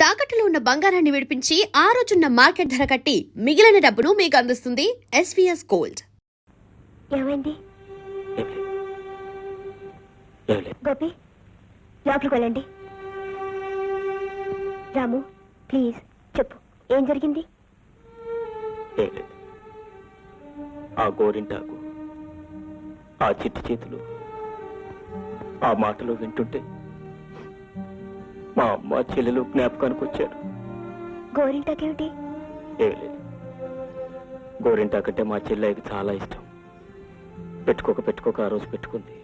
తాకట్టులో ఉన్న బంగారాన్ని విడిపించి ఆ రోజున్న మార్కెట్ ధర కట్టి మిగిలిన డబ్బును మీకు అందిస్తుంది ఎస్వీఎస్ గోల్డ్. ఏమైంది గోపి? లోపలికి వెళ్ళండి. రాము ప్లీజ్ చెప్పు, ఏం జరిగింది? ఆ గోరింటాకు, ఆ చిట్టి చేతులు, ఆ మాటలు వింటుంటే మా అమ్మ చెల్లెలు జ్ఞాపకానికి వచ్చారు. గోరింటాకేమిటి? గోరింటాకంటే మా చెల్లెకి చాలా ఇష్టం. పెట్టుకోక ఆ రోజు పెట్టుకుంది.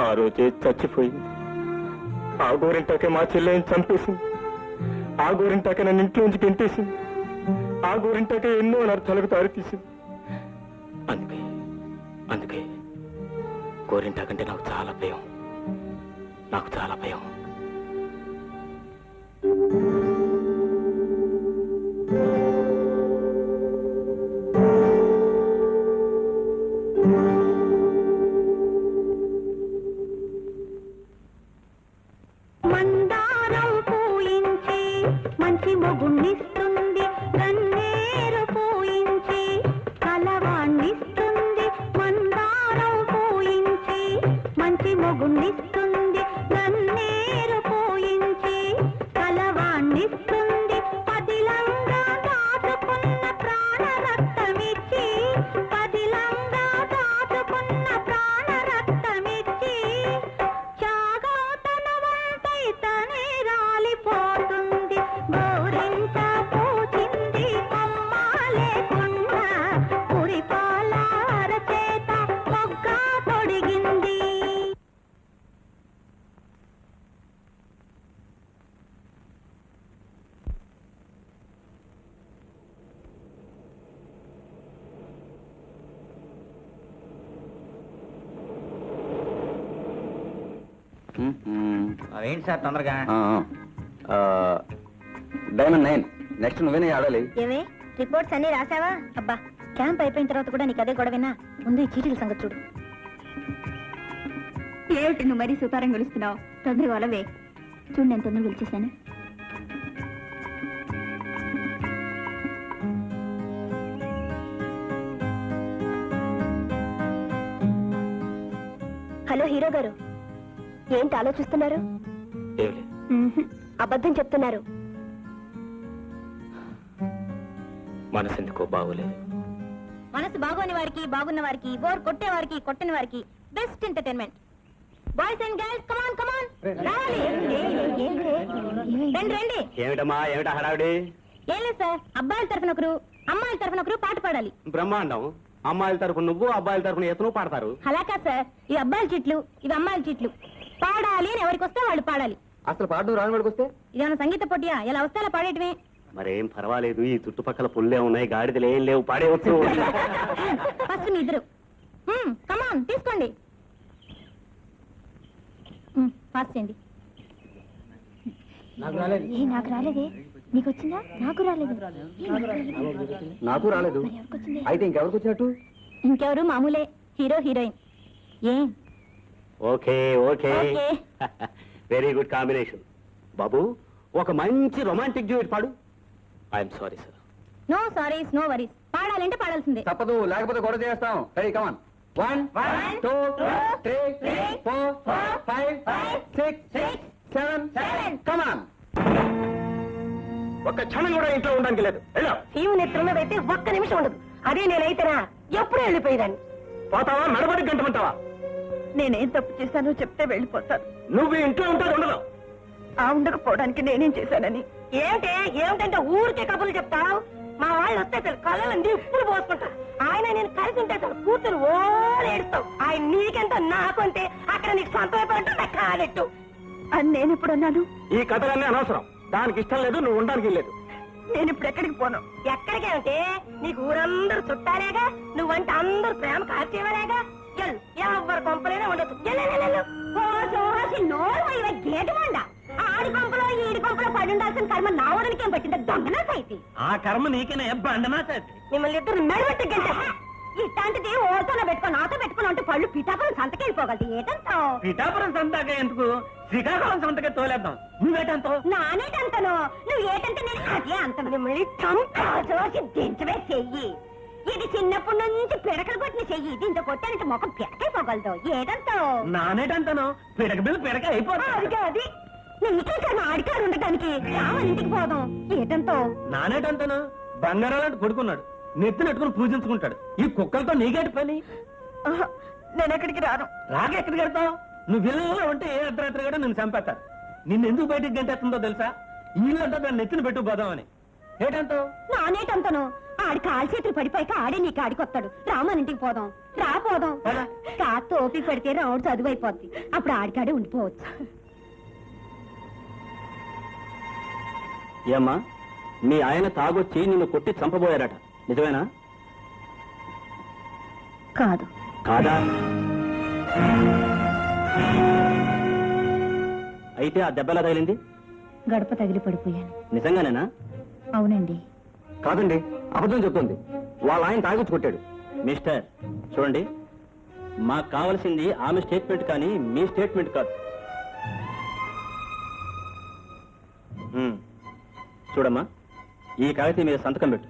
ఆ రోజే చచ్చిపోయింది. ఆ గోరింటాకే మా చెల్లెని చంపేసింది. ఆ గోరింటాకే నన్ను ఇంట్లోంచి గెంటేసింది. ఆ గోరింటాకే ఎన్నో అనర్థాలకు దారితీసింది. అందుకే గోరింటాకంటే నాకు చాలా భయం. మందారం పూయించి మంచి మొగుణ్ణిస్తుంది, గన్నేరు పూయించి కలవాణ్ణిస్తుంది. మందారం పూయించి మంచి మొగుణ్ణిస్తుంది, గన్నేరు పూయించి కలవాణ్ణిస్తుంది. పదిలంగా దాచుకున్న ప్రాణరక్తమిచ్చి, పదిలంగా దాచుకున్న ప్రాణరక్తమిచ్చి తనే రాలిపోతుంది. గోరింట పూచింది కొమ్మ లేకుండా, పురిపాల అరచేత మొగ్గ తొడిగింది. ఏంటి సార్ తొందరగా? డైమండ్ 9 నెక్స్ట్ నువ్వేనే ఆడాలి. ఏమే రిపోర్ట్స్ అన్ని రాసావా? అబ్బా క్యాంప్ అయిపోయిన తర్వాత కూడా నీకు అదే గొడవేనా? ముందు ఈ చీటీల సంగతి చూడు. ఏమిటి నువ్వు మరీ సుతారం గెలుస్తున్నావు? తొందరగా వాళ్ళవే. చూడు నేను తొందరగా గెలిచేశాను. హలో హీరో గారు, ఏంటి ఆలోచిస్తున్నారు? అబద్ధం చెప్తున్నారు. మనసెందుకో బాగోలేదు. మనసు బాగోని వారికి, బాగున్న వారికి, బోర్ కొట్టే వారికి, కొట్టని వారికి best entertainment. Boys and girls come on come on రండి రండి. ఏమిటా హడావిడి? ఏం లేదు సార్, అబ్బాయిల తరఫున ఒకరు, అమ్మాయిల తరఫున ఒకరు పాట పాడాలి. బ్రహ్మాండం. అమ్మాయిల తరఫున నువ్వు, అబ్బాయిల తరఫున ఎతను పాడతారు. అలాగా సార్, ఇవి అబ్బాయిల చిట్లు, ఇవి అమ్మాయిల చిట్లు. పాడాలి అని ఎవరికి వస్తే వాళ్ళు పాడాలి. అసలు పాడు రాని వాడికి వస్తే ఇదేమన్నా సంగీత పోటీయా? ఎలా వస్తే అలా పాడేయటమే. మరేం పర్వాలేదు. ఈ చుట్టుపక్కల పుల్లే ఉన్నాయి, గాడిదలు ఏం లేవు, పాడేవచ్చు. ఫస్ట్ మీ ఇద్దరు కమాన్ తీసుకోండి. ఫాస్ట్ చేయండి. నాకు రాలేదే. నీకు వచ్చిందా? నాకు రాలేదు. నాకు రాలేదు. అయితే ఇంకెవరికి వచ్చినట్టు? ఇంకెవరు మామూలే, హీరో హీరోయిన్. ఏం ఓకే వెరీ గుడ్ కాంబినేషన్. బాబు ఒక మంచి రొమాంటిక్ డ్యూయట్ పాడు. I'm sorry sir. No sorries no worries. పాడాలంటే పాడాల్సిందే. తప్పదు, లేకపోతే గొడవ చేస్తాం. Ready come on. 1 2 3 4 5 6 7 కమాన్. ఒక్క క్షణం కూడా ఇంట్లో ఉండడానికి లేదు. సీము నెత్తున్నదైతే ఒక్క నిమిషం ఉండదు. అదే నేనైతేనా ఎప్పుడూ వెళ్ళిపోయేదాన్ని. పోతావా? మెడబడి గంటమంటావా? నేనేం తప్పు చేశానో చెప్తే వెళ్ళిపోతాను. నువ్వు ఇంట్లో ఉంటావు ఉండదు. ఆ ఉండకపోవడానికి నేనేం చేశానని? ఏమిటంటే ఊరికే కబుర్లు చెప్తావు. మా వాళ్ళు వస్తే అసలు కళ్ళని ఇప్పుడు పోసుకుంటా. ఆయన నేను కలిసి ఉంటే అసలు కూతురు ఏడుస్తావు. ఆయన నీకెంత నాకు అంటే అక్కడ నీకు సొంత అయిపోయింటే కాదెట్టు అని నేను ఇప్పుడు అన్నాను. ఈ కథలన్నీ అనవసరం. దానికి ఇష్టం లేదు, నువ్వు ఉండడానికి లేదు. నేను ఇప్పుడు ఎక్కడికి పోను. ఎక్కడికేమంటే నీకు ఊరందరూ చుట్టాలేగా, నువ్వంటే అందరూ ప్రేమ కాల్చేవాలేగా. ఎవరు కొంపలైనా ఉండదు. గేటు మండ ఆడి కొంపలో ఈడి కొంపలో పడి ఉండాల్సిన కర్మ నా ఊరికేం పట్టింది. దొంగనా సైతి. ఆ కర్మ నీకేనా బండనా సైతి? మిమ్మల్ని ఇద్దరు మెడబెట్టి గంట ఇట్లాంటిది ఓతోనే పెట్టుకో నాతో పెట్టుకుని అంటే పళ్ళు పిఠాపురం సంతకెళ్ళిపోగలదు ఏటంటావు పిఠాపురం సంతగా ఎందుకు శ్రీకాకుళం సంతకే తోలేద్దాం నువ్వేటంతో నానేటంతను నువ్వు ఏటంటే నేను అదే అంతను మిమ్మల్ని చంపి దించవే చెయ్యి ఇది చిన్నప్పటి నుంచి పిడకలు కొట్టిన చెయ్యి దీంతో కొట్టానంటే ముఖం పిడకైపోగలదు ఏటంటావు నానేటంతను పిడక బిల్లు పిడక అయిపోతా అదిగా అది నీకే కానీ ఆడికారు ఉండటానికి రామని ఇంటికి పోదాం ఏటంటావు నానేటంతను బంగారాలంటే కొడుకున్నాడు నెత్తి నెట్టుకుని పూజించుకుంటాడు ఈ కుక్కలతో నీకేటి పని నేను ఎక్కడికి రాను రాకెక్కడికి వెళ్తావు నువ్వు ఇళ్ళలో ఉంటే ఏ అర్ధరాత్రి కూడా నిన్ను చంపేస్తారు నిన్ను ఎందుకు బయటికి గంటేస్తుందో తెలుసా ఈ ఇల్లంతా దాన్ని నెత్తిన పెట్టుకుపోదామని ఏటంటావు నానేటంతను ఆడి కాలు చేతులు పడిపోయాక ఆడే నీ కాడికి వస్తాడు రామని ఇంటికి పోదాం రా పోదాం పద. కాస్త ఓపిక పడితే రావుడు చదువు అయిపోద్ది అప్పుడు ఆడికాడే ఉండిపోవచ్చు ఏమ్మా మీ ఆయన తాగొచ్చి నిన్ను కొట్టి చంపబోయారట నిజమేనా? కాదు కాదా? అయితే ఆ దెబ్బలా తగిలింది గడప తగిలి పడిపోయాను నిజంగానేనా? అవునండి కాదండి, అబద్ధం చెప్తుంది. వాళ్ళ ఆయన తాగొచ్చి కొట్టాడు. మిస్టర్ చూడండి, మాకు కావాల్సింది ఆమె స్టేట్మెంట్ కానీ మీ స్టేట్మెంట్ కాదు. చూడమ్మా, ఈ కాగితం మీద సంతకం పెట్టు.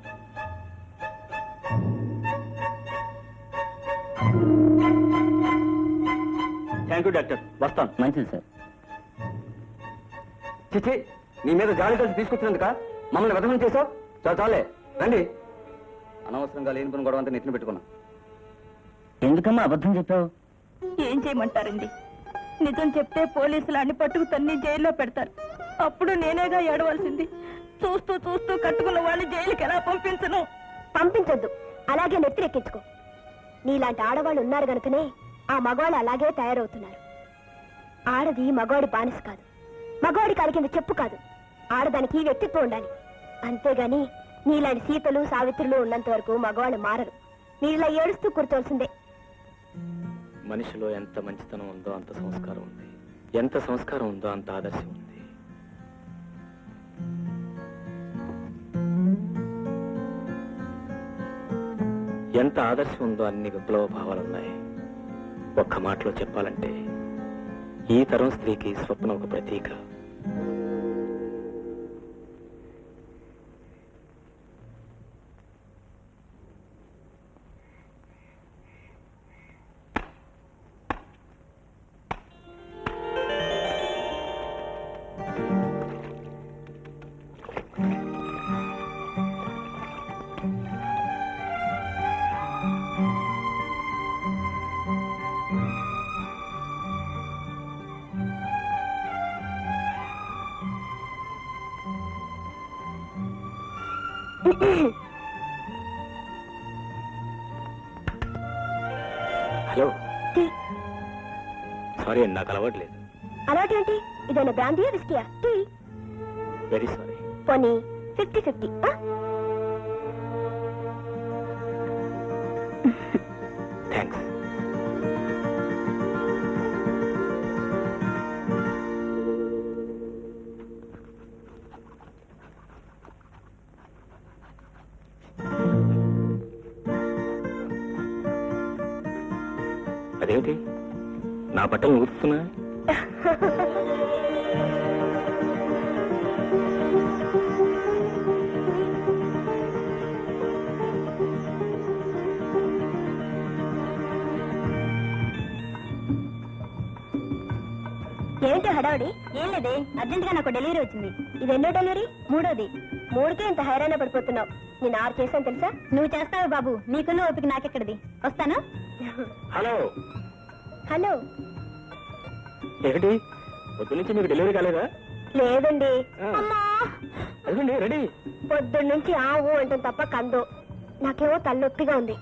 థ్యాంక్ యూ డాక్టర్, వస్తాను. మంచిది సార్. చిచి, నీ మీద జాలి కలిసి తీసుకొచ్చినందుక మమ్మల్ని వదనం చేసావు. చాలే రండి. అనవసరంగా లేని పని గొడవ అంతా నెత్తిన పెట్టుకున్నా. ఎందుకమ్మా అబద్ధం చెప్పావు? ఏం చేయమంటారండి నిజం చెప్తే పోలీసులు అన్ని పట్టుకు తన్ని జైల్లో పెడతారు అప్పుడు నేనేగా ఏడవలసింది చూస్తూ చూస్తూ కట్టుకున్న వాళ్ళు జైలుకి ఎలా పంపించను పంపించొద్దు అలాగే నెత్తిరెక్కించుకో నీలాంటి ఆడవాళ్ళు ఉన్నారు గనుకనే ఆ మగవాళ్ళు అలాగే తయారవుతున్నారు ఆడది మగవాడి బానిస కాదు మగవాడి కాలి కింద చెప్పు కాదు ఆడదానికి వ్యక్తిత్వం ఉండాలి అంతేగాని నీలాంటి సీతలు సావిత్రులు ఉన్నంత వరకు మగవాళ్ళు మారరు నీళ్ళ ఏడుస్తూ కూర్చోవలసిందే మనిషిలో ఎంత మంచితనం ఉందో అంత సంస్కారం ఉంది, ఎంత సంస్కారం ఉందో అంత ఆదర్శం ఉంది. ఎంత ఆదర్శం ఉందో అన్ని విప్లవ భావాలున్నాయి. ఒక్క మాటలో చెప్పాలంటే ఈ తరం స్త్రీకి స్వప్నం ఒక ప్రతీక. హలో, సారీ అండి, నాకు అలవాట్లేదు. అలాంటి ఇదైనా బ్రాందీయా విస్కీయా టీ వెరీ సారీ. పోనీ 50-50 థ్యాంక్స్. అదేమిటి నా బట్టలు ఊరుస్తున్నా? ఏంటి హడావుడి ఏం లేదే అర్జెంట్ గా నాకు డెలివరీ వచ్చింది ఇది ఎన్నో డెలివరీ మూడోది మూడుకే ఇంత హైరాణ పడిపోతున్నావు నేను 6 చేశాను తెలుసా నువ్వు చేస్తావు బాబు నీకున్న ఓపిక నాకెక్కడిది వస్తాను హలో హలో ఏమిటి పొద్దు నుంచి మీకు డెలివరీ కాలేదా? లేదండి ఆ. అమ్మా అదిగోండి రెడీ. పొద్దున్న నుంచి ఆవు అంటాం తప్ప కందో నాకేమో తలనొప్పిగా ఉంది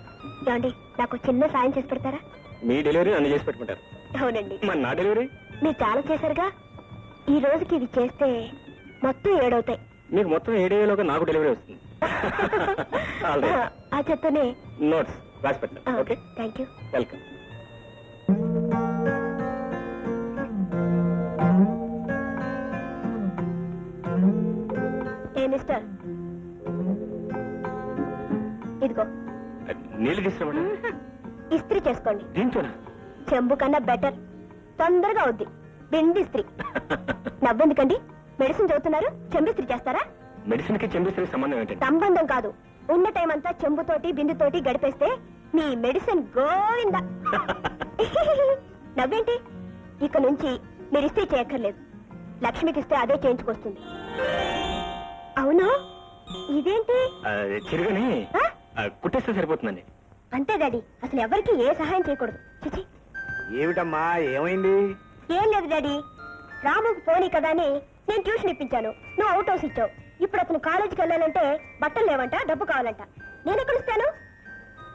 ఏమండి నాకు చిన్న సాయం చేసి పెడతారా? మీ డెలివరీ నన్ను చేసి పెట్టుకుంటారు. అవునండి మరి నా డెలివరీ మీరు చాలా చేశారుగా ఈ రోజుకి ఇది చేస్తే మొత్తం 7 అవుతాయి మీకు మొత్తం 7 అయ్యేలోగా నాకు డెలివరీ వస్తుంది. All right. ఆ చెత్తనే నోట్స్ రాసి పెట్టాను. Okay, thank you welcome. A mister ఇదిగో నీళ్ళు తీసుకురావడం ఇస్త్రీ చేసుకోండి. దీంతోనా? చెంబు కన్నా బెటర్, తొందరగా అవుద్ది. బింది ఇస్త్రీ. నవ్వెందుకండి? మెడిసిన్ చదువుతున్నారు, చెంబు ఇస్త్రీ చేస్తారా? మెడిసిన్ కి చెంబిస్తే సంబంధం ఏంటండి? సంబంధం కాదు, ఉన్న టైం అంతా చెంబుతోటి బిందుతోటి గడిపేస్తే మీ మెడిసిన్ గోవిందా. నవ్వేంటి? ఇక నుంచి మీరు ఇస్త్రీ చేయక్కర్లేదు. లక్ష్మికి ఇస్తే అదే చేయించుకొస్తుంది. అవును, ఇదేంటి? చిరుగని ఆ? కుట్టేస్తే సరిపోతుందండి. అంతే డాడీ, అసలు ఎవరికి ఏ సహాయం చేయకూడదు. చిచి. ఏమిటమ్మా, ఏమైంది? ఏం లేదు డాడీ, రాముకు పోనీ కదా అని నేను ట్యూషన్ ఇప్పించాను. నువ్వు అవుట్ హౌస్ ఇచ్చావు. ఇప్పుడు అతను కాలేజీకి వెళ్ళాలంటే బట్టలు లేవంట, డబ్బు కావాలంట. నేను ఎక్కడ ఇస్తాను?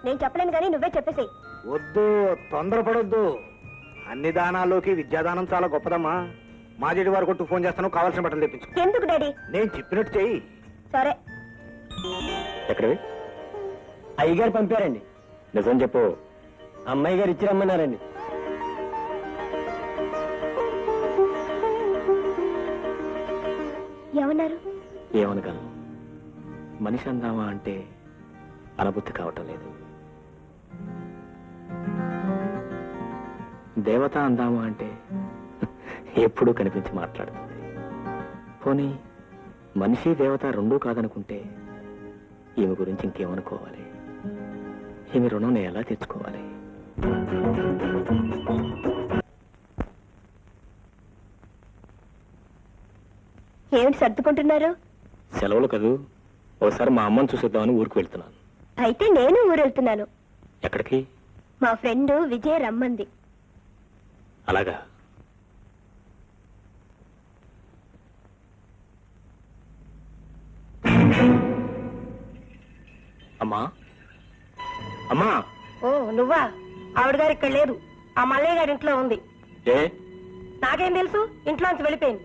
నేను చెప్పలేను కానీ నువ్వే చెప్పేసి. వద్దు, తొందరపడొద్దు. అన్ని దానాల్లోకి విద్యాదానం చాలా గొప్పదమ్మా. మాజేడి వారి కొట్టుకు ఫోన్ చేస్తాను, కావాల్సిన బట్టలు తెప్పించు. ఎందుకు డాడీ? నేను చెప్పినట్టు చెయ్యి. సరే. ఎక్కడవి? అయ్యగారు పంపారండి. నిజం చెప్పు. అమ్మాయి గారు ఇచ్చి రమ్మన్నారండి. ఏమన్నారు? ఏమనగలను? మనిషి అందామా అంటే అనుభూతి కావటం లేదు. దేవత అందామా అంటే ఎప్పుడూ కనిపించి మాట్లాడుతుంది. పోనీ మనిషి దేవత రెండూ కాదనుకుంటే ఈమె గురించి ఇంకేమనుకోవాలి? ఈమె రుణం నేను ఎలా తెచ్చుకోవాలి? ఏమిటి సర్దుకుంటున్నారు? సెలవులు కదూ, ఒకసారి మా అమ్మని చూసేద్దామని ఊరికి వెళ్తున్నాను. అయితే నేను ఊరు వెళ్తున్నాను. ఎక్కడికి? మా ఫ్రెండ్ విజయ రమ్మంది. అలాగా? అమ్మా, అమ్మా. ఓ నువ్వా? ఆవిడ గారు ఇక్కడ లేదు, ఆ మల్లయ్య గారి ఇంట్లో ఉంది. ఏ? నాకేం తెలుసు, ఇంట్లోంచి వెళ్ళిపోయింది.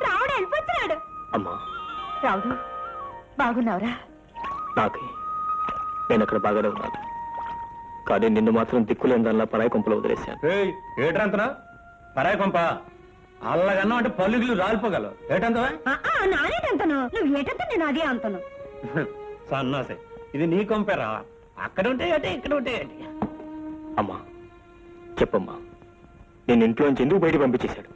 రావుడు వెళ్ళిపోతున్నాడు. అమ్మా, రావుడు, బాగున్నావురా? నాకే నేను అక్కడ బాగానే ఉన్నాను, కానీ నిన్ను మాత్రం దిక్కులేని దానిలా పరాయి కొంపలో వదిలేశాను. ఏట్రంతనా పరాయి కొంప? అల్లగన్నా అంటే పల్లుగులు రాలిపోగలవు. ఏటంతవా? నానేటంతను, నువ్వు ఏటంత నేను అదే అంతను. సన్నాసే, ఇది నీ కొంపేరా. అక్కడ ఉంటే అంటే ఇక్కడ ఉంటే ఏంటి? అమ్మా చెప్పమ్మా, నేను ఇంట్లోంచి ఎందుకు బయట పంపించేశాడు?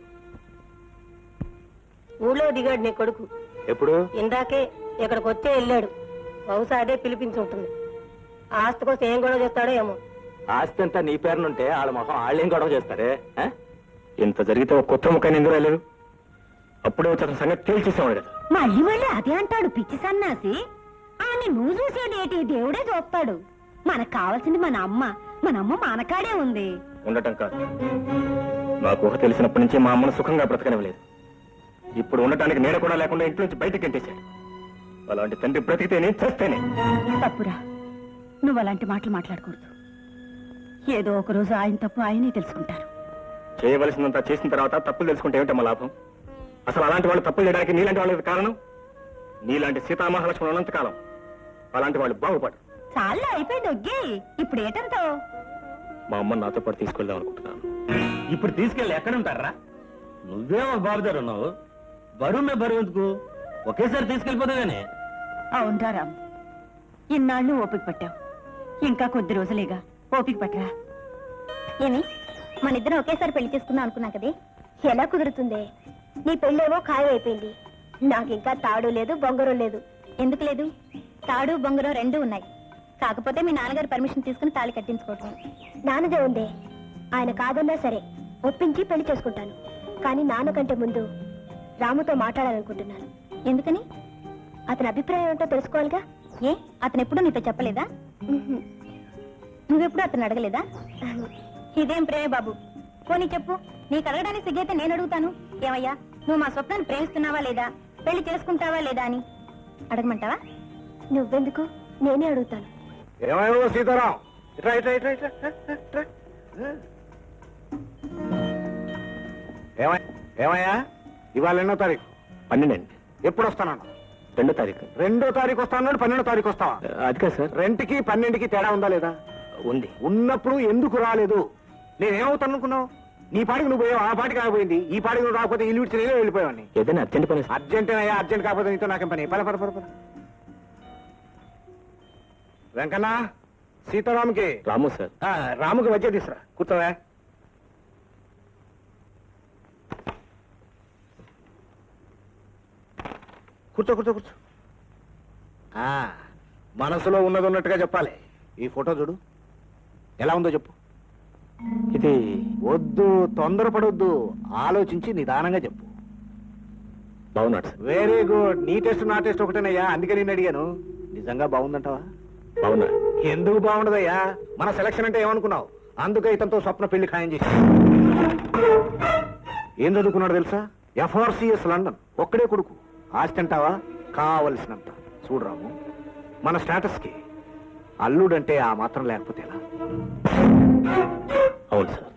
ఊళ్ళో దిగాడు నీ కొడుకు. ఎప్పుడు? ఇందాకే ఇక్కడికి వచ్చే వెళ్ళాడు. బహుశా అదే పిలిపించి ఉంటుంది. ఆస్తి కోసం ఏం గొడవ చేస్తాడో ఏమో. ఆస్తి అంతా నీ పేరునుంటే వాళ్ళ మొహం వాళ్ళేం గొడవ చేస్తారే? ఇంత జరిగితే ఒక కొత్త ముఖాన్ని ఎందుకు రాలేదు? అప్పుడే వచ్చి అతని సంగతి తేల్చేసేవాడు కదా. మళ్ళీ మళ్ళీ అదే అంటాడు పిచ్చి సన్నాసి. అని నువ్వు చూసేదేటి, దేవుడే చూస్తాడు. మనకు కావాల్సింది మన అమ్మ. మన అమ్మ మనకాడే ఉంది. ఉండటం కాదు, నాకు ఊహ తెలిసినప్పటి నుంచి మా అమ్మను సుఖంగా బ్రతకనివ్వలేదు. ఇప్పుడు ఉండటానికి నీడ కూడా లేకుండా ఇంట్లో నుంచి బయటకు గంటేశాడు. అలాంటి తండ్రి బ్రతికితేనే చేస్తేనే. తప్పురా, నువ్వు అలాంటి మాటలు మాట్లాడకూడదు. ఏదో ఒక రోజు ఆయన తప్పు ఆయనే తెలుసుకుంటారు. చేయవలసినంత చేసిన తర్వాత తప్పులు తెలుసుకుంటే ఏమిటమ్మా లాభం? అసలు అలాంటి వాళ్ళు తప్పులు చేయడానికి నీలాంటి వాళ్ళకి కారణం. నీలాంటి సీతామహాలక్ష్మి ఉన్నంతకాలం అలాంటి వాళ్ళు బాగుపడరు. చాలా అయిపోయింది ఒగ్గి. ఇప్పుడు ఏటంతో? మా అమ్మని నాతో పాటు తీసుకెళ్దాం అనుకుంటున్నాను. ఇప్పుడు తీసుకెళ్ళి ఎక్కడ ఉంటారా? నువ్వేమో బాబుదారు ఉన్నావు, బరువు మీద బరువు ఎందుకు? ఒకేసారి తీసుకెళ్ళిపోతాగానే. అవునరా రామ్, ఇన్నాళ్ళు ఓపిక పట్టావు. ఇంకా కొద్ది రోజులేగా, ఓపిక పట్టరా. ఏమి మన ఇద్దరం ఒకేసారి పెళ్లి చేసుకుందాం అనుకున్నా కదే. ఎలా కుదురుతుంది? నీ పెళ్ళేమో ఖాయం అయిపోయింది. నాకింకా తాడు లేదు, బొంగరం లేదు. ఎందుకు లేదు? తాడు బొంగరం రెండూ ఉన్నాయి. కాకపోతే మీ నాన్నగారు పర్మిషన్ తీసుకుని తాళి కట్టించుకోవటం. నాన్నదే ఉంది. ఆయన కాదన్నా సరే ఒప్పించి పెళ్లి చేసుకుంటాను. కానీ నాన్న కంటే ముందు రాముతో మాట్లాడాలనుకుంటున్నాను. ఎందుకని? అతని అభిప్రాయం ఏంటో తెలుసుకోవాలిగా. ఏ, అతను ఎప్పుడూ నీతో చెప్పలేదా? ఉహుం. నువ్వెప్పుడు అతను అడగలేదా? ఇదేం ప్రేమే బాబు, పోనీ చెప్పు. నీకు అడగడానికి సిగ్గైతే నేను అడుగుతాను. ఏమయ్యా, నువ్వు మా స్వప్నాన్ని ప్రేమిస్తున్నావా లేదా, పెళ్లి చేసుకుంటావా లేదా అని అడగమంటావా? నువ్వెందుకు, నేనే అడుగుతాను. ఏమైనా సీతారాం, ఇట్రా ఇట్రా ఇట్రా ఇట్రా ఇట్రా. ఏమయ్యా, ఇవాళ ఎన్నో తారీఖు? 12 అండి. ఎప్పుడు వస్తానన్నా? 2వ తారీఖు. 2వ తారీఖు వస్తాను, 12వ తారీఖు వస్తావా? అది కాదు సార్. 2కి 12కి తేడా ఉందా లేదా? ఉంది. ఉన్నప్పుడు ఎందుకు రాలేదు? నేనేమవుతాను అనుకున్నావు? నీ పాటికి నువ్వు పోయావు, ఆ పాటికి ఆగిపోయింది. ఈ పాటికి నువ్వు రాకపోతే ఇల్లు విడిచి నేనే వెళ్ళిపోయావని. ఏదైనా అర్జెంట్ పని సార్. అర్జెంట్ అయ్యా, అర్జెంట్ కాకపోతే నీతో నాకేం పని. పద పద పద పద. వెంకన్న, సీతారాముకి రాము సార్. రాముకి మధ్య తీసురా. కూర్చోవా. కూర్చో కూర్చో కూర్చో. మనసులో ఉన్నది ఉన్నట్టుగా చెప్పాలి. ఈ ఫోటో చూడు, ఎలా ఉందో చెప్పు. ఇది వద్దు, తొందరపడొద్దు, ఆలోచించి నిదానంగా చెప్పు. బాగున్నాడు సార్. Very good. నీ టెస్ట్ నా టెస్ట్ ఒకటేనయ్యా, అందుకే నేను అడిగాను. నిజంగా బాగుందంటావా? బాగున్నాడు. ఎందుకు బాగుండదయ్యా? మన సెలక్షన్ అంటే ఏమనుకున్నావు? అందుకే ఇతనితో స్వప్న పెళ్లి ఖాయం చేసి. ఏం చదువుకున్నాడు తెలుసా? FRCS London. ఒక్కడే కొడుకు. ఆస్తి అంటావా? కావలసినంత. చూడరాము, మన స్టేటస్ కి అల్లుడంటే ఆ మాత్రం లేకపోతే ఎలా? అవును సార్.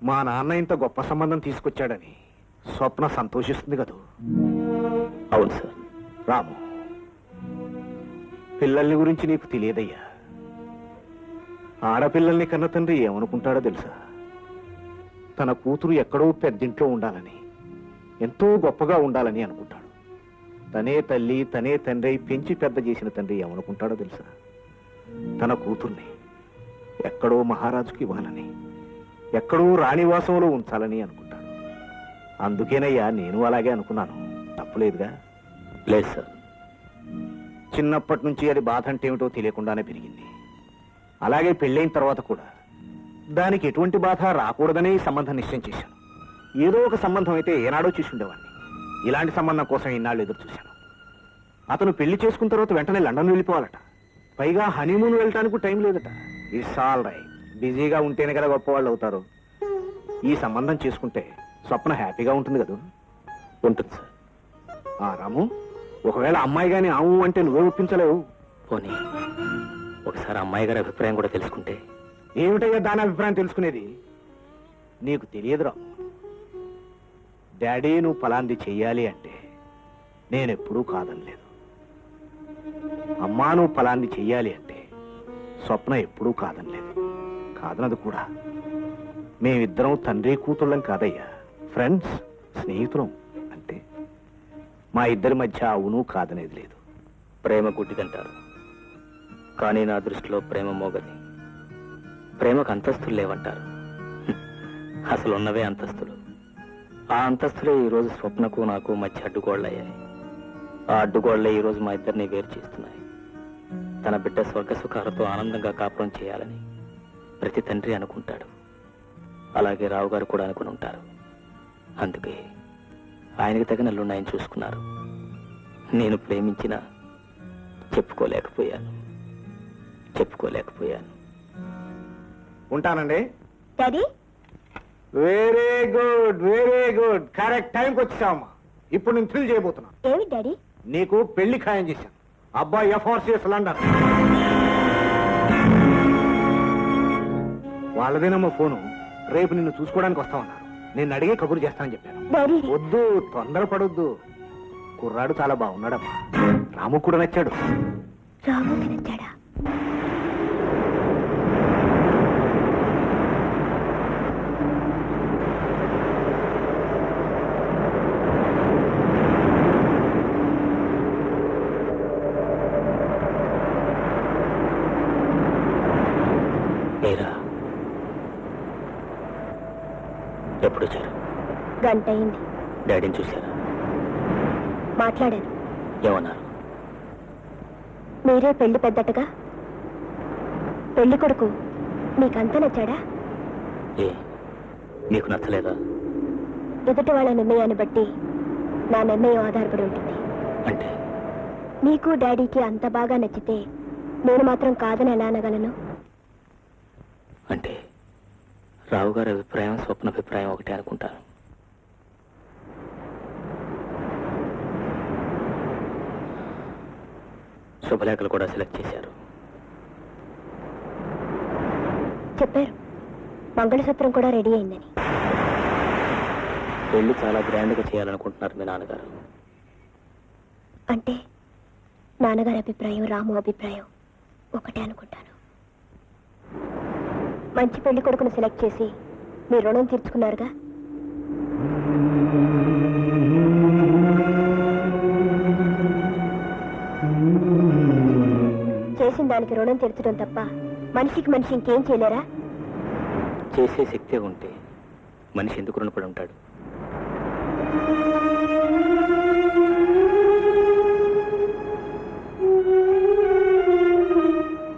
మా నాన్న ఇంత గొప్ప సంబంధం తీసుకొచ్చాడని స్వప్న సంతోషిస్తుంది కదూ? అవును సార్. రాము, పిల్లల్ని గురించి నీకు తెలియదయ్యా. ఆడపిల్లల్ని కన్న తండ్రి ఏమనుకుంటాడో తెలుసా? తన కూతురు ఎక్కడో పెద్దింట్లో ఉండాలని, ఎంతో గొప్పగా ఉండాలని అనుకుంటాడు. తనే తల్లి, తనే తండ్రి పెంచి పెద్ద చేసిన తండ్రి ఏమనుకుంటాడో తెలుసా? తన కూతుర్ని ఎక్కడో మహారాజుకి ఇవ్వాలని, ఎక్కడో రాణివాసంలో ఉంచాలని అనుకుంటాడు. అందుకేనయ్యా నేను అలాగే అనుకున్నాను. తప్పులేదుగా? లేదు సార్. చిన్నప్పటి నుంచి అది బాధ అంటే ఏమిటో తెలియకుండానే పెరిగింది. అలాగే పెళ్ళైన తర్వాత కూడా దానికి ఎటువంటి బాధ రాకూడదనే ఈ సంబంధం నిశ్చయం చేశాను. ఏదో ఒక సంబంధం అయితే ఏనాడో చూసి ఉండేవాడిని. ఇలాంటి సంబంధం కోసం ఇన్నాళ్ళు ఎదురు చూశాను. అతను పెళ్లి చేసుకున్న తర్వాత వెంటనే లండన్ వెళ్ళిపోవాలట. పైగా హనీమూన్ వెళ్ళటానికి టైం లేదట. It's all right. బిజీగా ఉంటేనే కదా గొప్పవాళ్ళు అవుతారు. ఈ సంబంధం చేసుకుంటే స్వప్న హ్యాపీగా ఉంటుంది కదా? ఉంటుంది సార్. రాము, ఒకవేళ అమ్మాయి గాని ఆవు అంటే నువ్వే ఒప్పించలేవు. పోనీ ఒకసారి అమ్మాయి గారి అభిప్రాయం కూడా తెలుసుకుంటే. ఏమిటయ్యా దాని అభిప్రాయం తెలుసుకునేది? నీకు తెలియదు రాము. డాడీ నువ్వు ఫలాంది చెయ్యాలి అంటే నేనెప్పుడూ కాదనలేదు. అమ్మా నువ్వు ఫలాంది చెయ్యాలి అంటే స్వప్న ఎప్పుడూ కాదనలేదు. కాదనదు కూడా. మేమిద్దరం తండ్రి కూతుళ్ళం కాదయ్యా, ఫ్రెండ్స్, స్నేహితులం అంతే. మా ఇద్దరి మధ్య అవును కాదనేది లేదు. ప్రేమ గుడ్డిదంటారు, కానీ నా దృష్టిలో ప్రేమ మోగది. ప్రేమకు అంతస్తులు లేవంటారు. అసలు ఉన్నవే అంతస్తులు. ఆ అంతస్తులే ఈరోజు స్వప్నకు నాకు మధ్య అడ్డుగోళ్లయ్యాయి. ఆ అడ్డుగోళ్లే ఈరోజు మా ఇద్దరిని వేరు చేస్తున్నాయి. తన బిడ్డ స్వర్గ సుఖాలతో ఆనందంగా కాపురం చేయాలని ప్రతి తండ్రి అనుకుంటాడు. అలాగే రావు గారు కూడా అనుకుని ఉంటారు. అందుకే ఆయనకి తగిన అల్లుడిని ఆయన చూసుకున్నారు. నేను ప్రేమించినా చెప్పుకోలేకపోయాను. ఉంటానండి. Daddy, very good, very good. Correct టైంకి వచ్చామా. ఇప్పుడు నేను థ్రిల్ చేయబోతున్నా. ఏమి డాడీ? నీకు పెళ్లి ఖాయం చేశాను. అబ్బాయి FRCS లండన్. వాళ్ళదేనమ్మా ఫోను. రేపు నిన్ను చూసుకోవడానికి వస్తామన్నారు. నేను అడిగే కబురు చేస్తానని చెప్పాను. డాడీ, వద్దు, తొందరపడొద్దు. కుర్రాడు చాలా బాగున్నాడమ్మా. రాము కూడా నచ్చాడు. రాముకి నచ్చాడా? మీరా ఎప్పుడు వచ్చారు? గంట అయింది. డాడీని చూశారా? మాట్లాడాను. ఏమన్నారు? మీరే పెళ్లి పెద్దటగా. పెళ్లి కొడుకు మీకంతా నచ్చాడా? ఏ మీకు నచ్చలేదా? ఎదుటి వాళ్ళ నిర్ణయాన్ని బట్టి నా నిర్ణయం ఆధారపడి ఉంటుంది. అంటే మీకు డాడీకి అంత బాగా నచ్చితే నేను మాత్రం కాదని ఎలా అనగలను? అంటే రావు గారి అభిప్రాయం స్వప్న అభిప్రాయం ఒకటే అనుకుంటాను. శుభలేఖలు కూడా సెలెక్ట్ చేశారు. చెప్పారు మంగళసూత్రం కూడా రెడీ అయిందని. పెళ్లి చాలా గ్రాండ్గా చేయాలనుకుంటున్నారు మీ నాన్నగారు. అంటే నాన్నగారి అభిప్రాయం రాము అభిప్రాయం ఒకటే అనుకుంటాను. మంచి పెళ్లి కొడుకును సెలెక్ట్ చేసి మీ రుణం తీర్చుకున్నారుగా. చేసిన దానికి రుణం తీర్చడం తప్ప మనిషికి మనిషి ఇంకేం చేయలేరా? చేసే శక్తే ఉంటే మనిషి ఎందుకు రుణపడి ఉంటాడు?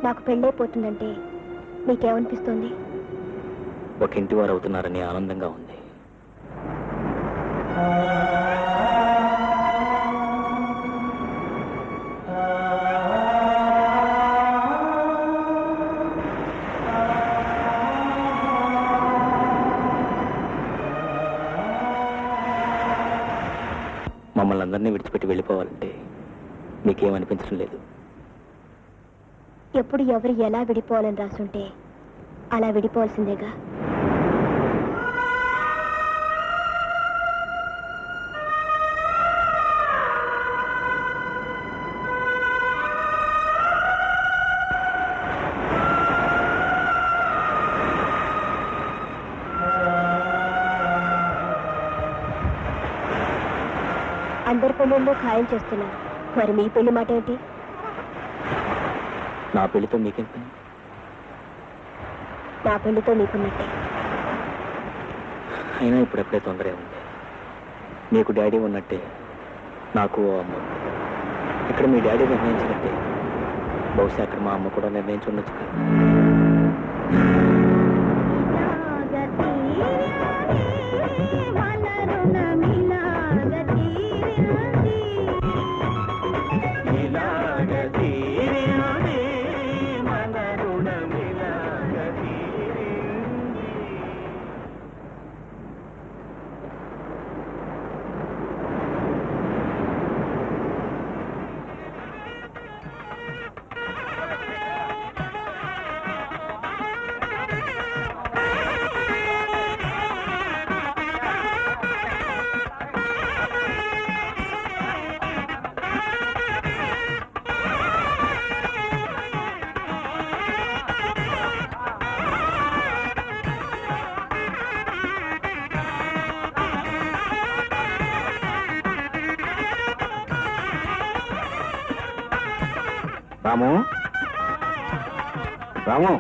నాకు పెళ్ళైపోతుందంటే మీకేమనిపిస్తోంది? ఒక ఇంటి వారు అవుతున్నారని ఆనందంగా ఉంది. మమ్మల్ని అందరినీ విడిచిపెట్టి వెళ్ళిపోవాలంటే మీకేమనిపించడం లేదు? ఎప్పుడు ఎవరు ఎలా విడిపోవాలని రాసుంటే అలా విడిపోవాల్సిందేగా. అందరి పెళ్ళిళ్ళు ఖాయం చేస్తున్నారు, మరి మీ పెళ్లి మాట ఏంటి? నా పెళ్లితో మీకేం పని? నా పెళ్లితో మీకున్నట్టే. అయినా ఇప్పుడెప్పుడే తొందరే ఉంది. మీకు డాడీ ఉన్నట్టే నాకు అమ్మ. ఇక్కడ మీ డాడీ నిర్ణయించినట్టే బహుశా అక్కడ మా అమ్మ కూడా నిర్ణయించి ఉండొచ్చు కదా. రాము, రాము,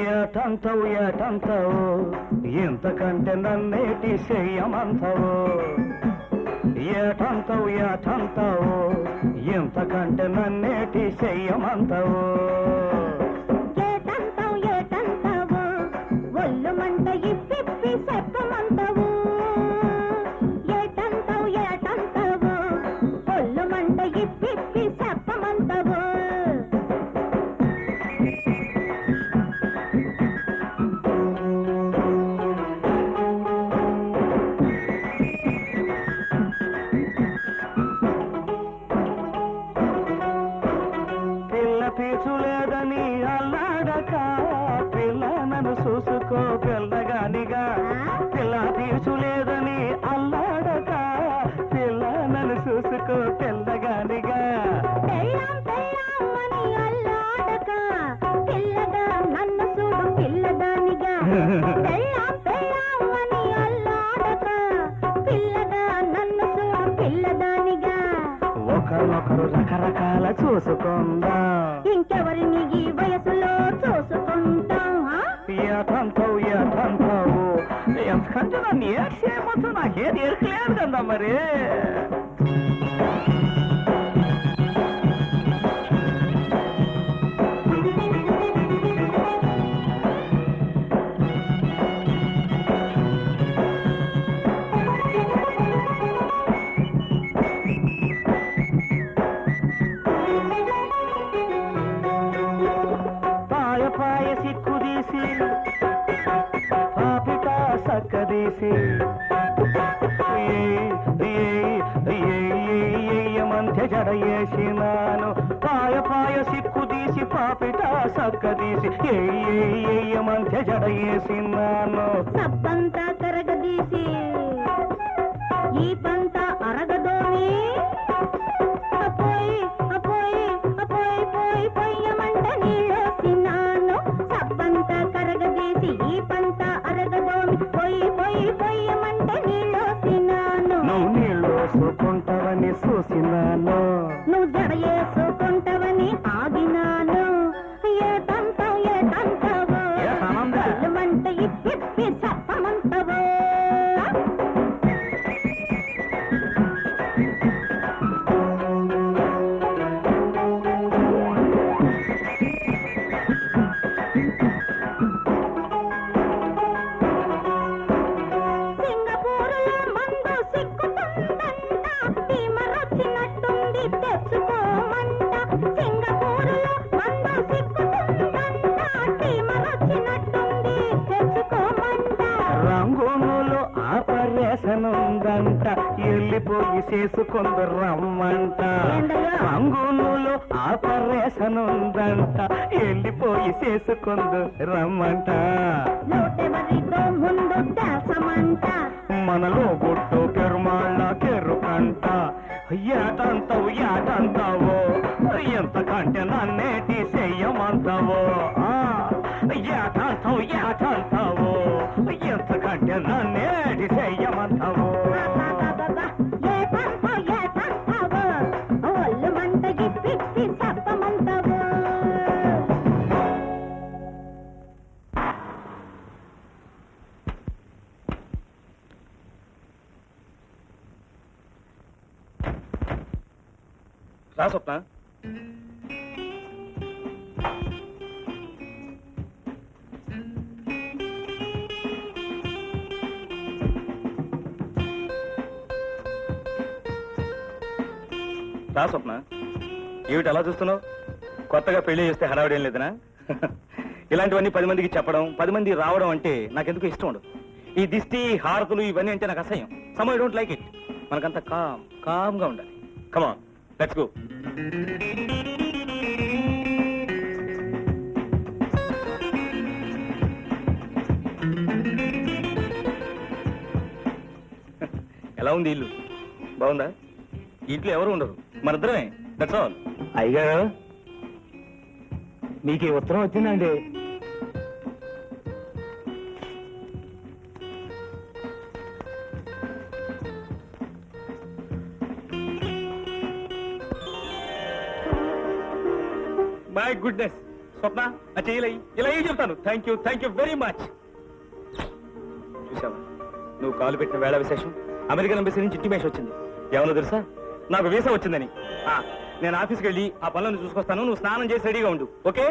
ఏటంతవు ఏటంతవు ఇంతకంటే నన్నేటి చెయ్యమంతవు. ఏటంతవు ఏటంతవు ఇంతకంటే నన్నేటి చెయ్యమంతవు. ఏటంతావు ఏటంతావు ఒళ్ళు మంట ఇప్పి చెప్పమంటావు. ఏటంతావు ఏటంతావు ఒళ్ళు మంట ఇప్పి చెప్పమంటావు. పీచులేదని అల్లాడక పిల్ల నన్ను చూసుకో పిల్లగానిగా. పిల్ల పీచులేదని అల్లాడక పిల్ల నన్ను చూసుకో పిల్లగానిగా. పెళ్ళాం పెళ్ళాం పెళ్ళాం పెళ్ళాం అని అల్లాడక పిల్లగా నన్ను చూడు పిల్లదానిగా ఒకరొకరు రకరకాల చూసుకుందాం ఇంకెవరిని ఈ వయసులో చూసుకుంటాం ఏటంటావు ఎంతకంటే నన్ను ఏడ్చేయమో నాకేం ఎరకలేదు కదా మరి పాయ సిక్కుదీసి పాపిట సక్కదీసి మధ్య జడయేసినాను పాయ సిక్కుదీసి పాపిట సక్కదీసి మధ్య జడయేసినాను సబ్బంతా కరగదీసి ఈ పంత అరగదోని అపోయి అపోయి అపోయి పోయి పొయ్యమంట నీళ్ళోసినాను సబ్బంతా కరగదీసి ఈ పంత అరగదోని పొయ్యి పొయ్యి పొయ్యమంట నీళ్ళోసినాను నువ్వు నీళ్ళోసుకుంటావని చూసినాను నువ్వు జడ వేసుకుంటావని ఆగినాను ఏటంటావో మంట ఇప్పి చెప్పమంటావో సింగపూరులో మందు సిక్కుతుందంట తీమరొచ్చినట్టుంది తెచ్చుకోమంట సింగపూరులో మందు సిక్కుతుందంట తీమరొచ్చినట్టుంది తెచ్చుకోమంట రంగులో ఆపరేషన్ ఉందంట వెళ్ళిపోయి చేసుకుందు రమ్మంట రంగులో ఆపరేషన్ ఉందంట వెళ్ళిపోయి చేసుకుందు రమ్మంట నోటెవరితో ముందు దాసమంట మనలో గుట్టు పెరుమాళ్ళ కెరుకంట ఏటంటావో ఎంతకంటే నన్నేటి చెయ్యమంటావో ఏటంటావో ఎంతకంటే నన్నేటి చెయ్యమంటావో ఏటంటావో ఒళ్ళు మంట ఇప్పి చెప్పమంటావో రా స్వప్న రా స్వప్న ఏమిటి అలా చూస్తున్నావు కొత్తగా పెళ్లి చేస్తే హడావిడేం లేదనా ఇలాంటివన్నీ 10 మందికి చెప్పడం 10 మంది రావడం అంటే నాకెందుకు ఇష్టం ఉండదు ఈ దిష్టి హారతులు ఇవన్నీ అంటే నాకు అసహ్యం some I don't like it మనకంతా కామ్గా ఉండాలి కమాన్ లెట్స్ గో ఎలా ఉంది ఇల్లు బాగుందా ఇంట్లో ఎవరు ఉండరు మనిద్దరమే దట్స్ ఆల్ అయ్యగారు మీకు ఈ ఉత్తరం వచ్చిందండి మై గుడ్నెస్ స్వప్న ఇలా చెప్తాను థ్యాంక్ యూ వెరీ మచ్ చూసావా నువ్వు కాలు పెట్టిన వేళ విశేషం అమెరికన్ ఎంబసీ నుంచి ఇంటిమేషన్ వచ్చింది ఏమన్నా తెలుసా నాకు వీసా వచ్చిందని నేను ఆఫీస్కి వెళ్ళి ఆ పనులను చూసుకొస్తాను నువ్వు స్నానం చేసి రెడీగా ఉండు ఓకే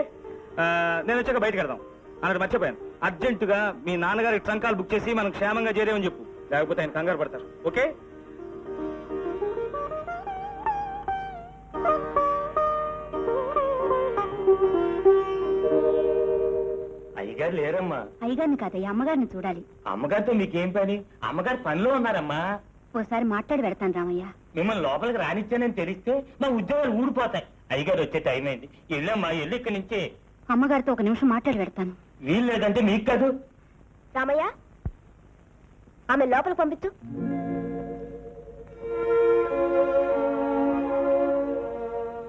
నేను వచ్చాక బయటకు వెళ్దాం అన్నట్టు మర్చిపోయాను అర్జెంటుగా మీ నాన్నగారికి ట్రంకాలు బుక్ చేసి మనం క్షేమంగా చేరేమని చెప్పు లేకపోతే ఆయన కంగారు పడతారు ఓకే అయ్యగారు లేరమ్మా అయ్యగారిని కాదయ్య అమ్మగారిని చూడాలి అమ్మగారితో మీకేం పని అమ్మగారు పనిలో ఉన్నారమ్మా ఓసారి మాట్లాడి పెడతాను రామయ్య మిమ్మల్ని లోపలికి రానిచ్చానని తెలిస్తే మా ఉద్యోగాలు ఊడిపోతాయి అయ్యగారు వచ్చే టైం అయింది వెళ్ళమ్మా వెళ్ళి ఇక్కడి నుంచి అమ్మగారితో ఒక నిమిషం మాట్లాడి పెడతాను వీలు లేదంటే మీకు కాదు రామయ్య ఆమె లోపలికి పంపించు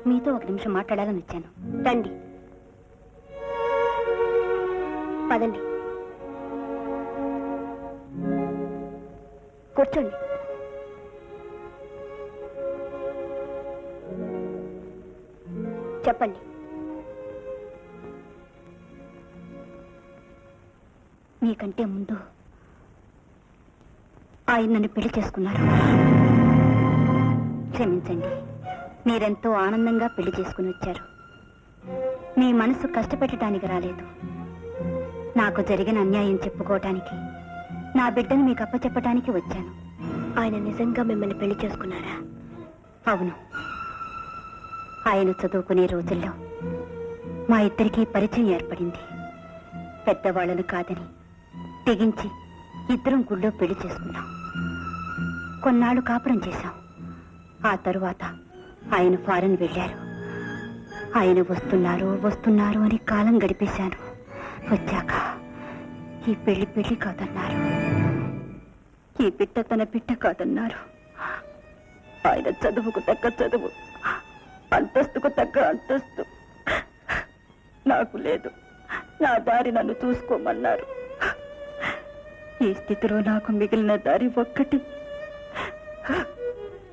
మీతో ఒక నిమిషం మాట్లాడాలని వచ్చాను రండి పదండి కూర్చోండి. చెప్పండి. మీకంటే ముందు ఆయన నన్ను పెళ్లి చేసుకున్నారు. క్షమించండి, మీరెంతో ఆనందంగా పెళ్లి చేసుకుని వచ్చారు. మీ మనసు కష్టపెట్టడానికి రాలేదు. నాకు జరిగిన అన్యాయం చెప్పుకోవటానికి, నా బిడ్డను మీకు అప్పచెప్పటానికి వచ్చాను. ఆయన నిజంగా మిమ్మల్ని పెళ్లి చేసుకున్నారా? అవును. ఆయన చదువుకునే రోజుల్లో మా ఇద్దరికీ పరిచయం ఏర్పడింది. పెద్దవాళ్ళను కాదని తెగించి ఇద్దరం గుళ్ళో పెళ్లి చేసుకున్నాం. కొన్నాళ్ళు కాపురం చేశాం. ఆ తరువాత ఆయన ఫారెన్ వెళ్ళారు. ఆయన వస్తున్నారు అని కాలం గడిపేశాను. వచ్చాక ఈ పెళ్లి కాదన్నారు. ఈ బిడ్డ తన బిడ్డ కాదన్నారు. ఆయన చదువుకు తగ్గ చదువు, అంతస్తుకు తగ్గ అంతస్తు నాకు లేదు. నా దారి నన్ను చూసుకోమన్నారు. ఈ స్థితిలో నాకు మిగిలిన దారి ఒక్కటి,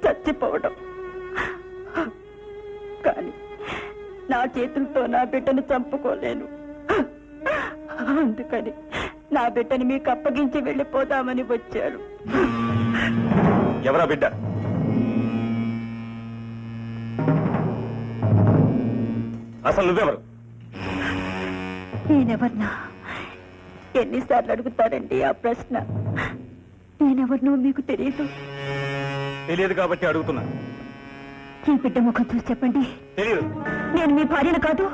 చచ్చిపోవడం. కానీ నా చేతులతో నా బిడ్డను చంపుకోలేను. అందుకని నా బిడ్డని మీకు అప్పగించి వెళ్ళిపోదామని వచ్చారు. ఎవరా బిడ్డ? అసలు నువ్వెవరు? నేనెవరినా? ఎన్నిసార్లు అడుగుతారండి ఆ ప్రశ్న? నేనెవరినో మీకు తెలియదు. తెలియదు కాబట్టి అడుగుతున్నా. ఈ బిడ్డ ముఖం చూసి చెప్పండి. తెలియదు. నేను మీ భార్యను కాదు.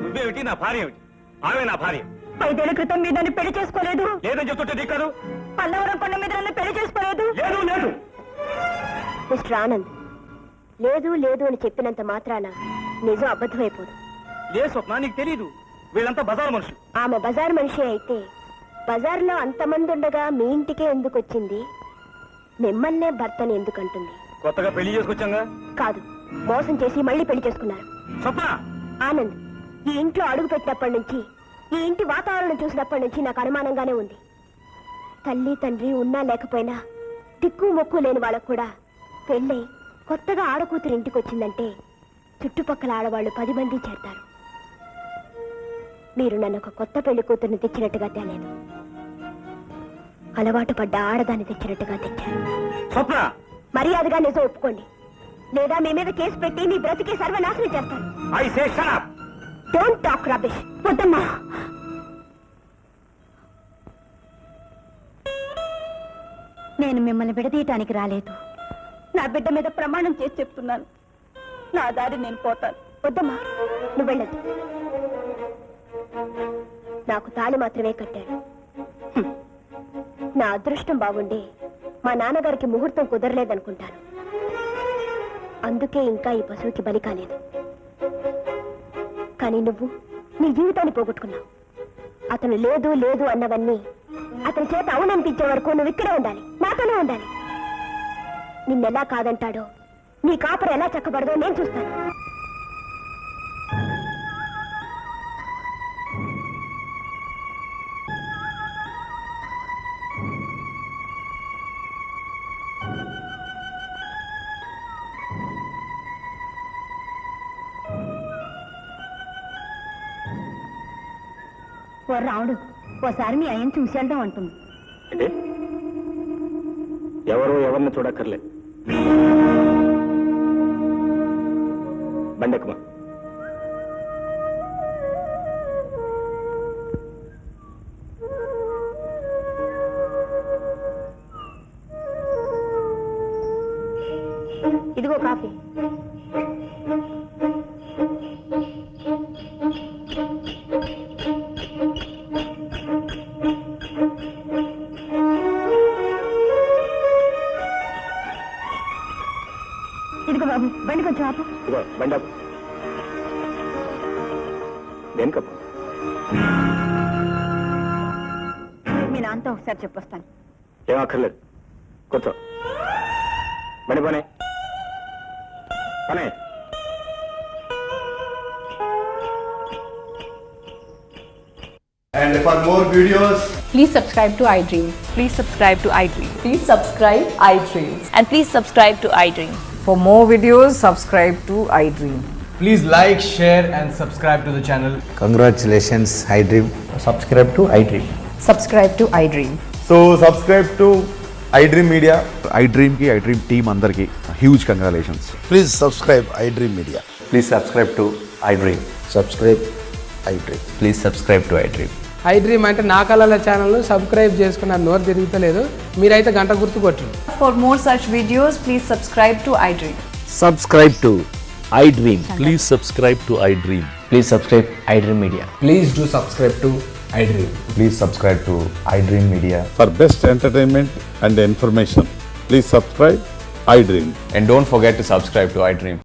నువ్వేమిటి? నా భార్య ఏమిటి? ఆమె నా భార్య. 5 ఏళ్ల క్రితం మీరు నన్ను పెళ్లి చేసుకోలేదు. లేదని చెప్తుంటే నీకు కాదు. పల్లవరం కొండ మీద నన్ను పెళ్లి చేసుకోలేదు. లేదు లేదు. మిస్టర్ ఆనంద్, లేదు లేదు అని చెప్పినంత మాత్రాన నిజం అబద్ధమైపోదు. లేదు స్వప్న, నీకు తెలీదు. వీళ్ళంతా బజారు మనుషులు. ఆమె బజార్ మనిషి అయితే బజార్లో అంతమంది ఉండగా మీ ఇంటికే ఎందుకు వచ్చింది? మిమ్మల్నే భర్తని ఎందుకంటుంది? కొత్తగా పెళ్లి చేసుకొచ్చాగా. కాదు, మోసం చేసి మళ్ళీ పెళ్లి చేసుకున్నారు. స్వప్న! ఆనంద్, ఈ ఇంట్లో అడుగు పెట్టినప్పటి నుంచి, ఈ ఇంటి వాతావరణం చూసినప్పటి నుంచి నాకు అనుమానంగానే ఉంది. తల్లి తండ్రి ఉన్నా లేకపోయినా దిక్కు మొక్కు లేని వాళ్ళకు కూడా పెళ్ళై కొత్తగా ఆడకూతురు ఇంటికి వచ్చిందంటే చుట్టుపక్కల ఆడవాళ్ళు 10 మంది చేరతారు. మీరు నన్ను ఒక కొత్త పెళ్లి కూతుర్ని తెచ్చినట్టుగా తేలేదు, అలవాటు పడ్డ ఆడదాన్ని తెచ్చినట్టుగా తెచ్చారు. స్వప్న! మర్యాదగా నిజం ఒప్పుకోండి, లేదా మీ మీద కేసు పెట్టి మీ బ్రతికి సర్వనాశనం చేస్తాను. I say shut up. Don't talk rubbish. వద్దమ్మా. నేను మిమ్మల్ని విడదీయటానికి రాలేదు. నా బిడ్డ మీద ప్రమాణం చేసి చెప్తున్నాను, నా దారి నేను పోతాను. వద్దమ్మా, నువ్వు వెళ్ళదు. నాకు తాళి మాత్రమే కట్టాడు. నా అదృష్టం బాగుండి మా నాన్నగారికి ముహూర్తం కుదరలేదనుకుంటాను. అందుకే ఇంకా ఈ పశువుకి బలి కాలేదు. కానీ నువ్వు నీ జీవితాన్ని పోగొట్టుకున్నావు. అతను లేదు లేదు అన్నవన్నీ అతని చేత అవుననిపించే వరకు నువ్వు ఇక్కడే ఉండాలి, నాతోనే ఉండాలి. నిన్నెలా కాదంటాడో, నీ కాపర ఎలా చక్కబడదో నేను చూస్తాను. ఓ రావుడు, ఓసారి మీ అయ్యని చూసి వెళ్దాం అంటుంది. అంటే ఎవరు ఎవరిని చూడక్కర్లే. బండెక్కమా. ఇదిగో కాఫీ. ఇదిగో బాబు, బండి కొంచెం ఆపు. ఇదిగో బండాపు. దేనికప్ప? మీ నాన్నతో ఒకసారి చెప్పొస్తాను. ఏం అక్కర్లేదు, కూర్చో. బండి పనే పనే. And for more videos, Please subscribe to iDream. Please subscribe to iDream. Please subscribe iDream. And please subscribe to iDream. For more videos, subscribe to iDream. Please like, share and subscribe to the channel. Congratulations iDream. Subscribe to iDream. Subscribe to iDream. So subscribe to iDream Media. iDream కి iDream team అందరికి huge congratulations. Please subscribe iDream Media. Please subscribe to iDream. Subscribe iDream. Please subscribe to iDream. iDream అంటే నా కళల channel subscribe చేసుకున్న నోరు తిరుగుతలేదు. మీరైతే గంట గుర్తు కొట్టండి. For more such videos, please subscribe to iDream. Subscribe to iDream. Please subscribe to iDream. Please subscribe iDream Media. Please do subscribe to iDream. Please subscribe to iDream Media. For best entertainment and information, please subscribe iDream. And don't forget to subscribe to iDream.